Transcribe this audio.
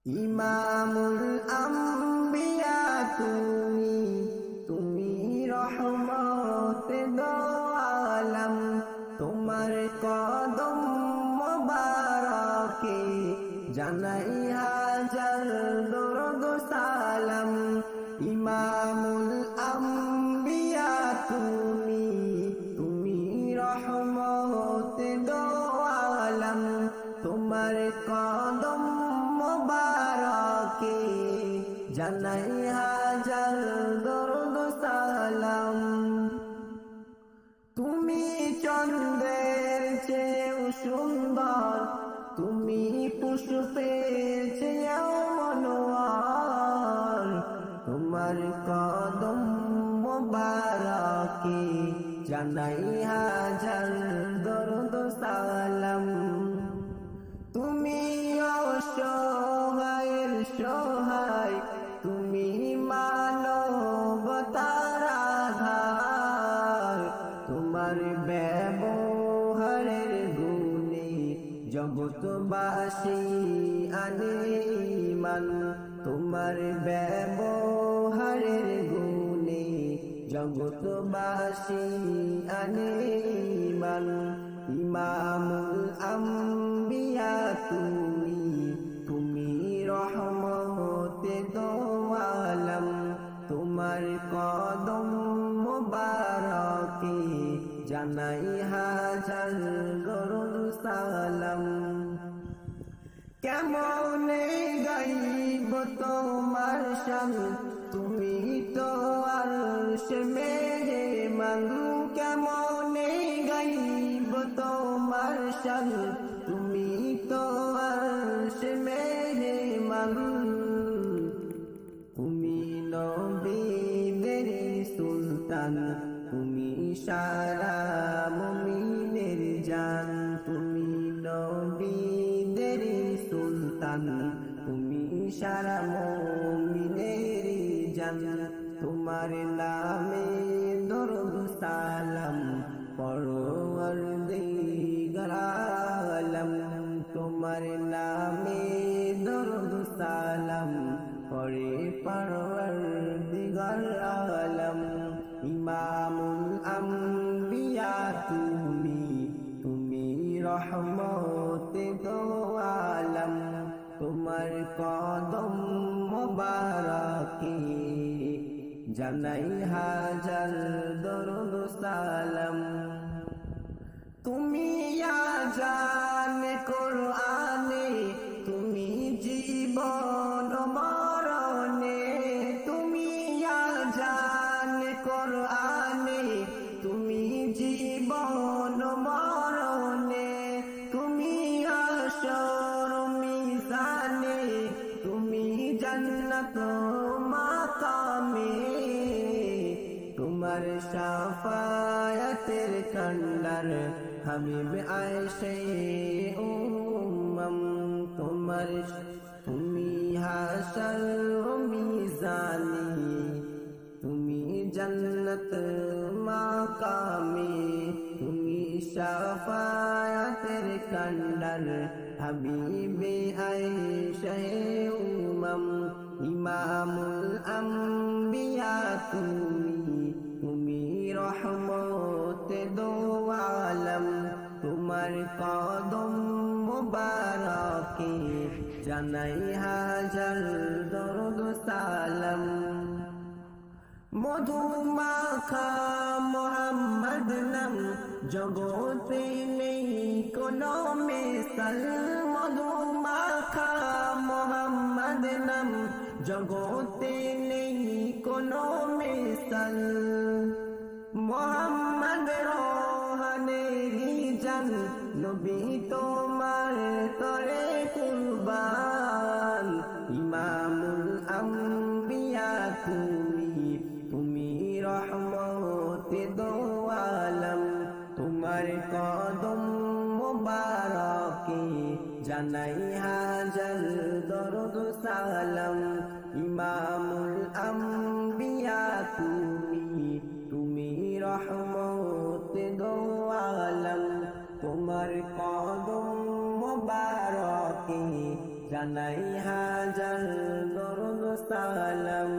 ইমামুল আম্বিয়া তুমি, তুমি রহমতে দো আলম। তোমার কদম মোবারকে জানাই হাজার দরুদ সালাম। ইমামুল আম্বিয়া তুমি, তুমি রহমতে দো আলম। তোমার কদম মোবারকে জানাই হাজার দরুদ সালাম। তুমি চন্দ্রের চেয়েও সুন্দর, তুমি পুষ্পের চেয়েও মনোয়ার। তোমার কদম মোবারকে জানাই হাজার দরুদ সালাম। তুমি অসহায়ের সহায়, তুমি মানবতার আধার। তোমার ব্যবহারের গুণে জগৎবাসী আনে ঈমান। তোমার ব্যবহারের গুণে জগৎবাসী আনে ঈমান। ইমামুল আম্বিয়া তুমি, তুমি রহমতে দো আলম। তোমার কদম মোবারকে জানাই হাজার দরুদ সালাম। কেমনে গাইব তোমার শান, তুমি তো আরশে মেহমান। কেমনে গাইব তোমার শান, তুমি তো আরশে মেহমান। তুমি নবীদের সুলতান, তুমি সারা মুমিনের জান। তুমি নবীদের সুলতান, তুমি সারা মুমিনের জান। তোমার নামে দরুদ সালাম পরওয়ারদিগার আলম। তোমার নামে দরুদ সালাম পড়ে পরওয়ারদিগার আলম। ইমামুল আম্বিয়া তুমি, তুমি রহমতে দো আলম। তোমার কদম মোবারকে জানাই হাজার দরুদ সালাম। তুমি আযানে কোরআনে, তুমি জীবন মরণে। তুমি আযানে কোরআনে, তুমি জীবন মরণে। তুমি হাশর মিজানে, তুমি জান্নাত মাকামে। তোমার শাফায়াতের কান্ডার হাবিব আয়েশে উম্মম। তোমার তুমি হাশর মিজানে, তুমি জান্নাত মাকামে। তুমি শাফায়াতের কান্ডার হাবিবে আয়েশে উম্মম। ইমামুল আম্বিয়া তুমি, তুমি রহমতে দো আলম। তোমার কদম মোবারকে জানাই হাজার দরুদ সালাম। মধু মাখা মোহাম্মদ নাম, জগতে নেই কোনো মিসাল। মধু মাখা মোহাম্মদ নাম, জগতে নেই কোনো মিসাল। মোহাম্মদ রোহানেরি জান, নবী তোমার তরে কুরবান। ইমামুল আম্বিয়া তুমি, তুমি রহমতে দো আলম। তোমার কদম মোবারকে জানাই হাজার দরুদ সালাম। ইমামুল আম্বিয়া তুমি, তুমি রহমতে দো আলম। তোমার কদম মোবারকে জানাই জানাই হাজার দরুদ সালাম।